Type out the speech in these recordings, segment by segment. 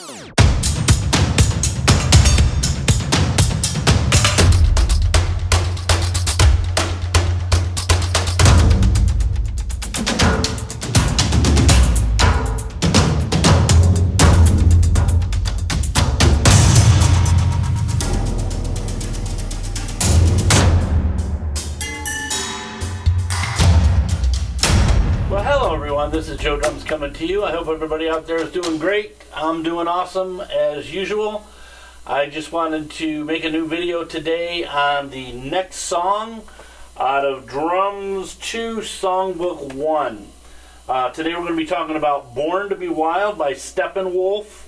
Well, hello everyone, this is Joe Drums coming to you. I hope everybody out there is doing great. I'm doing awesome as usual. I just wanted to make a new video today on the next song out of Drums 2 Songbook 1. Today we're going to be talking about Born to be Wild by Steppenwolf.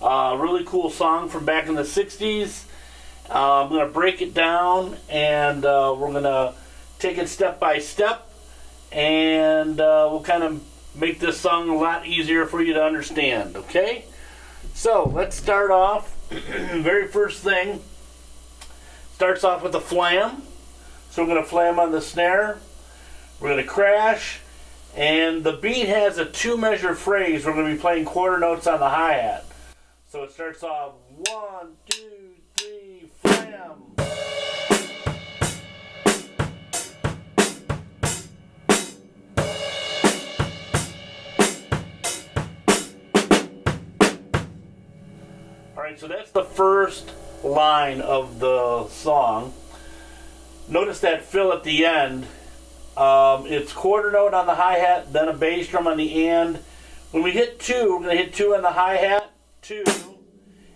Really cool song from back in the 60s. I'm going to break it down and we're going to take it step by step. And we'll kind of make this song a lot easier for you to understand, okay? So, let's start off. Very first thing starts off with a flam. So we're going to flam on the snare. We're going to crash. And the beat has a 2-measure phrase. We're going to be playing quarter notes on the hi-hat. So it starts off 1, 2, 3, flam. Alright, so that's the first line of the song. Notice that fill at the end. It's quarter note on the hi-hat, then a bass drum on the and. When we hit 2, we're going to hit 2 on the hi-hat, 2,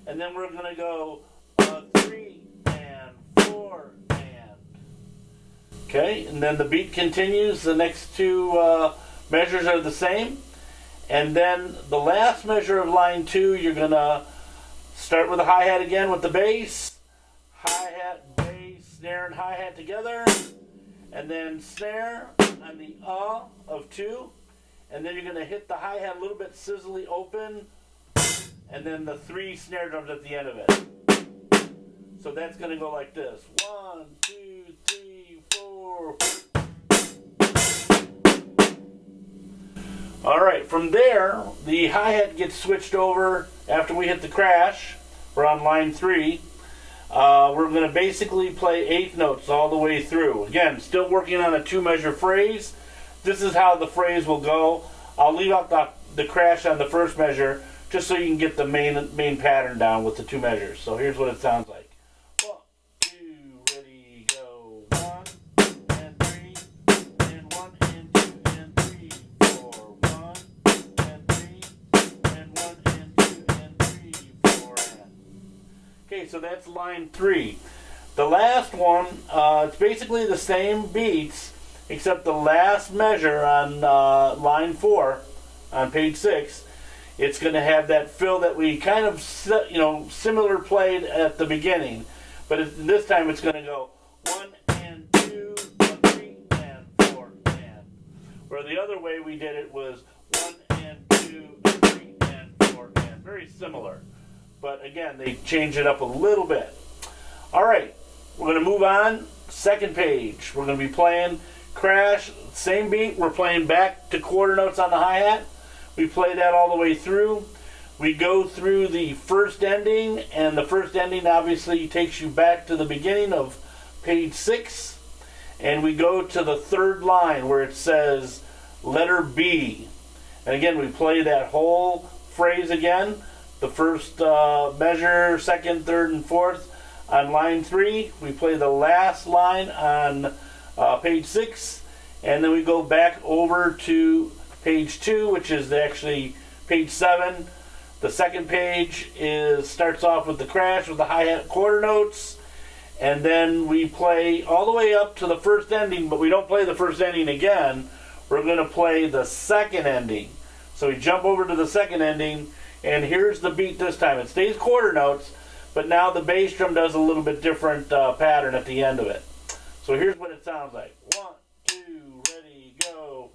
and then we're going to go 3 and 4 and. Okay, and then the beat continues. The next 2 measures are the same. And then the last measure of line 2, you're going to start with the hi-hat again with the bass, hi-hat, bass, snare, and hi-hat together, and then snare on the of 2, and then you're going to hit the hi-hat a little bit sizzly open, and then the 3 snare drums at the end of it. So that's going to go like this: 1, 2, 3, 4. Alright, from there, the hi-hat gets switched over after we hit the crash. We're on line 3. We're going to basically play 8th notes all the way through. Again, still working on a 2-measure phrase. This is how the phrase will go. I'll leave out the crash on the first measure just so you can get the main pattern down with the 2 measures. So here's what it sounds like. 1, 2, ready, go. 1 and 3 and 1 and 2 and 3, 4. 1 and 3 and 1 and 2 and 3, 4 and. Okay, so that's line 3. The last one, it's basically the same beats, except the last measure on line 4 on page 6. It's going to have that fill that we kind of, similar played at the beginning. But this time it's going to go 1 and 2, 3 and 4 and. Where the other way we did it was 1 and 2, 3 and 4 and. Very similar. But again, they changed it up a little bit. Alright, we're going to move on. Second page. We're going to be playing crash, same beat. We're playing back to quarter notes on the hi-hat. We play that all the way through. We go through the first ending, and the first ending obviously takes you back to the beginning of page 6. And we go to the third line where it says letter B. And again, we play that whole phrase again. The first measure, second, third, and fourth on line 3. We play the last line on page 6. And then we go back over to page 2, which is actually page 7. The second page starts off with the crash with the hi-hat quarter notes, and then we play all the way up to the first ending, but we don't play the first ending again. We're going to play the second ending. So we jump over to the second ending, and here's the beat this time. It stays quarter notes, but now the bass drum does a little bit different pattern at the end of it. So here's what it sounds like. 1, 2, ready, go.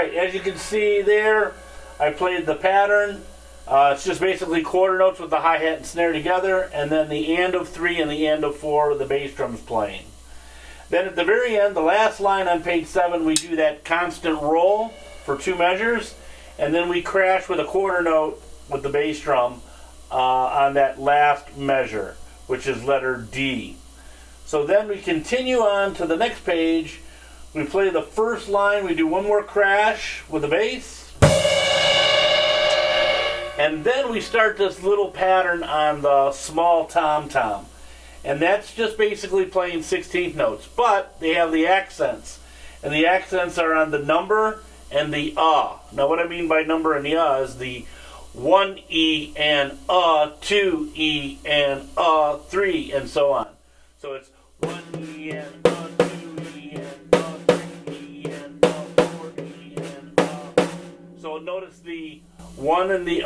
Alright, as you can see there, I played the pattern. It's just basically quarter notes with the hi-hat and snare together, and then the and of 3 and the and of 4 with the bass drums playing. Then at the very end, the last line on page 7, we do that constant roll for 2 measures, and then we crash with a quarter note with the bass drum on that last measure, which is letter D. So then we continue on to the next page. We play the first line, we do one more crash with the bass, and then we start this little pattern on the small tom-tom. And that's just basically playing 16th notes, but they have the accents. And the accents are on the number and the Now what I mean by number and the is the 1 E and 2 E and 3 and so on. So it's 1 E and 2 E and 3 E and 4 E and So notice the 1 in the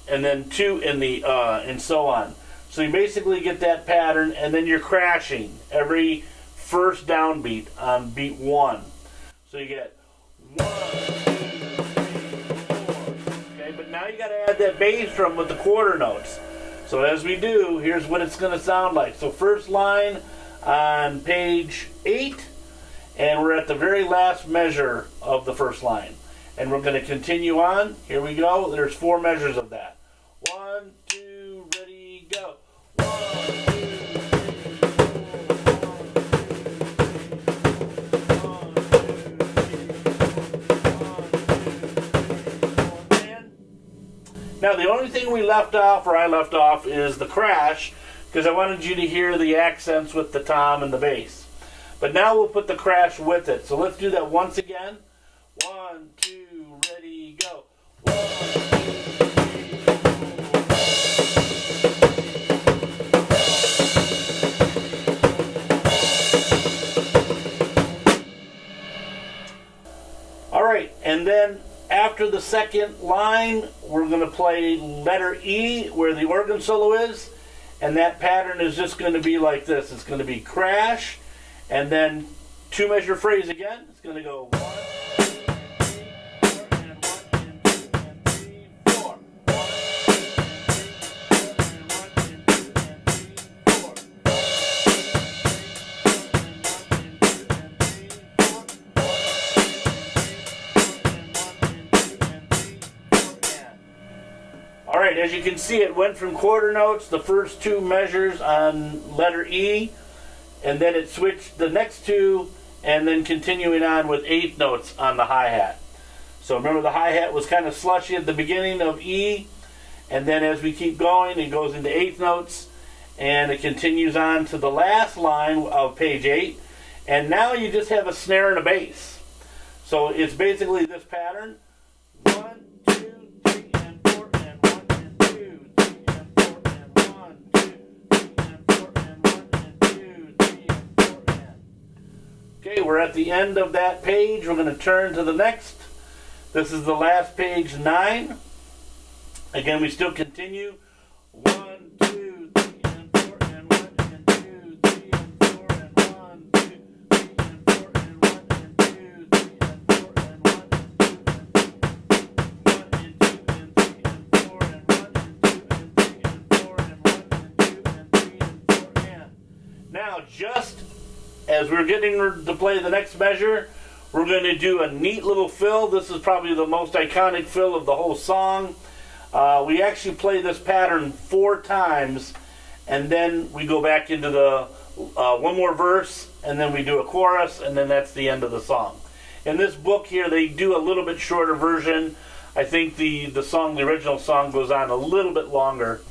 and then 2 in the and so on. So you basically get that pattern, and then you're crashing every first downbeat on beat 1. So you get 1, 2, 3, 4. Okay, but now you got to add that bass drum with the quarter notes. So as we do, here's what it's going to sound like. So first line on page 8, and we're at the very last measure of the first line. And we're going to continue on. Here we go. There's 4 measures of that. 1, 2, ready, go. 1, 2, 3, 4, 1, 2, 3, 4, 1, 2, 3, 4, and now the only thing we left off, or I left off, is the crash, because I wanted you to hear the accents with the tom and the bass. But now we'll put the crash with it. So let's do that once again. 1, 2, ready, go. 1, 2, 3, 4. Alright, and then after the second line, we're going to play letter E where the organ solo is, and that pattern is just going to be like this. It's going to be crash, and then 2 measure phrase again. It's going to go 1, Alright, as you can see, it went from quarter notes, the first 2 measures on letter E, and then it switched the next 2, and then continuing on with 8th notes on the hi-hat. So remember, the hi-hat was kind of slushy at the beginning of E, and then as we keep going, it goes into 8th notes, and it continues on to the last line of page 8, and now you just have a snare and a bass. So it's basically this pattern. 1, 2, 3, and 4, and 1, and 2, 3, and 4, and 1, 2, 3, and 4, and 1, and 2, 3, and 4, and. Okay, we're at the end of that page. We're going to turn to the next. This is the last page 9. Again, we still continue. 1, 2, 3, and 4, and 1, and 2, 3, and 4, and 1, 2, 3, and 4, and 1, and 2, 3, and 4, and 1, and 2, and 2, and 3, and 4, and 1, and 2, and 3, and 4, and 1, and 2, and 3, and 4, and. Now, just as we're getting to play the next measure, we're going to do a neat little fill. This is probably the most iconic fill of the whole song. We actually play this pattern 4 times, and then we go back into the one more verse, and then we do a chorus, and then that's the end of the song. In this book here, they do a little bit shorter version. I think the original song goes on a little bit longer.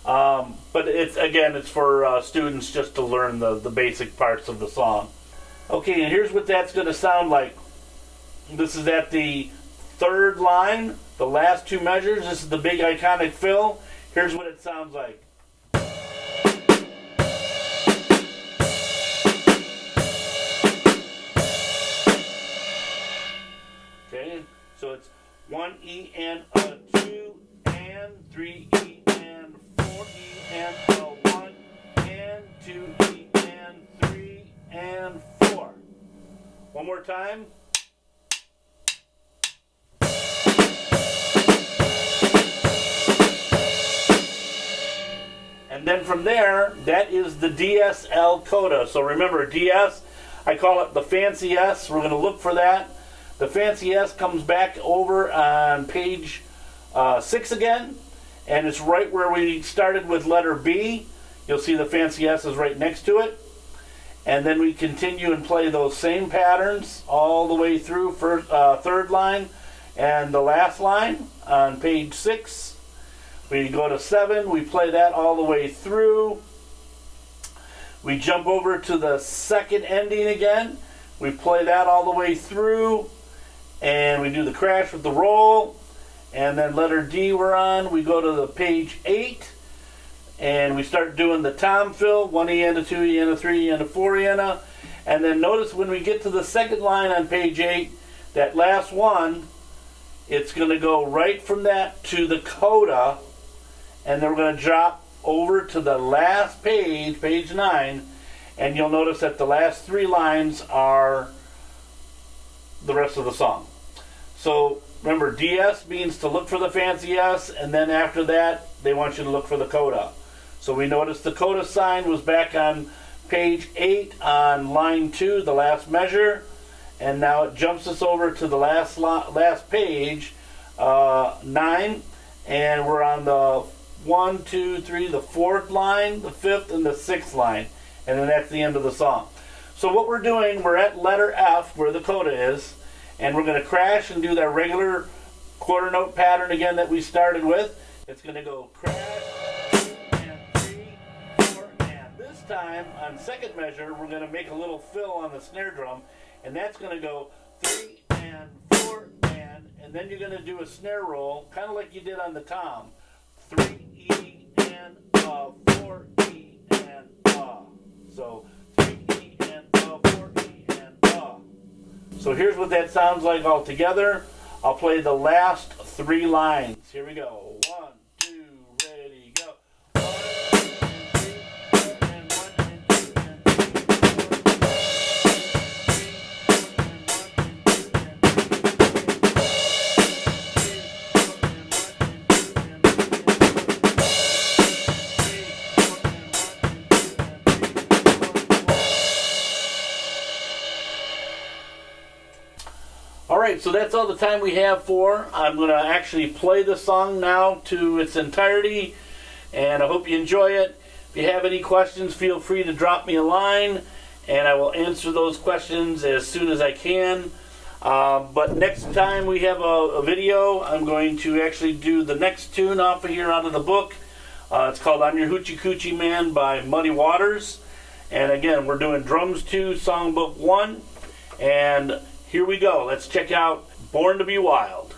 But it's for students just to learn the basic parts of the song. Okay, and here's what that's going to sound like. This is at the 3rd line, the last 2 measures. This is the big iconic fill. Here's what it sounds like. Okay, so it's 1 E and a 2 and 3 E and 4 E and a 1 and 2 E and 3 and 4. One more time. And then from there, that is the DSL coda. So remember, DS, I call it the fancy S. We're going to look for that. The fancy S comes back over on page 6 again, and it's right where we started with letter B. You'll see the fancy S is right next to it. And then we continue and play those same patterns all the way through for third line and the last line on page 6. We go to 7, we play that all the way through. We jump over to the second ending again. We play that all the way through, and we do the crash with the roll. And then letter D we're on. We go to the page 8, and we start doing the tom fill, 1 eana, 2 eana, 3 eana, 4 eana. And then notice when we get to the second line on page 8, that last one, it's going to go right from that to the coda, and then we're going to drop over to the last page, page 9, and you'll notice that the last 3 lines are the rest of the song. So remember, DS means to look for the fancy S, and then after that, they want you to look for the coda. So we noticed the coda sign was back on page 8 on line 2, the last measure, and now it jumps us over to the last page, 9, and we're on the 1, 2, 3, the 4th line, the 5th, and the 6th line, and then that's the end of the song. So what we're doing, we're at letter F where the coda is, and we're going to crash and do that regular quarter note pattern again that we started with. It's going to go crash, 2 and 3, 4, and this time on second measure we're going to make a little fill on the snare drum, and that's going to go 3 and 4 and then you're going to do a snare roll, kind of like you did on the tom. 3 E and 4 E and So 3 E and 4 E and So here's what that sounds like all together. I'll play the last 3 lines. Here we go. 1, 2, ready, go. 1 and 2 and 1 and 2 and 3. So that's all the time we have for. I'm going to actually play the song now to its entirety, and I hope you enjoy it. If you have any questions, feel free to drop me a line, and I will answer those questions as soon as I can. But next time we have a video, I'm going to actually do the next tune off of here out of the book. It's called I'm Your Hoochie Coochie Man by Muddy Waters. And again, we're doing Drums 2, Songbook 1, and here we go. Let's check out Born to Be Wild.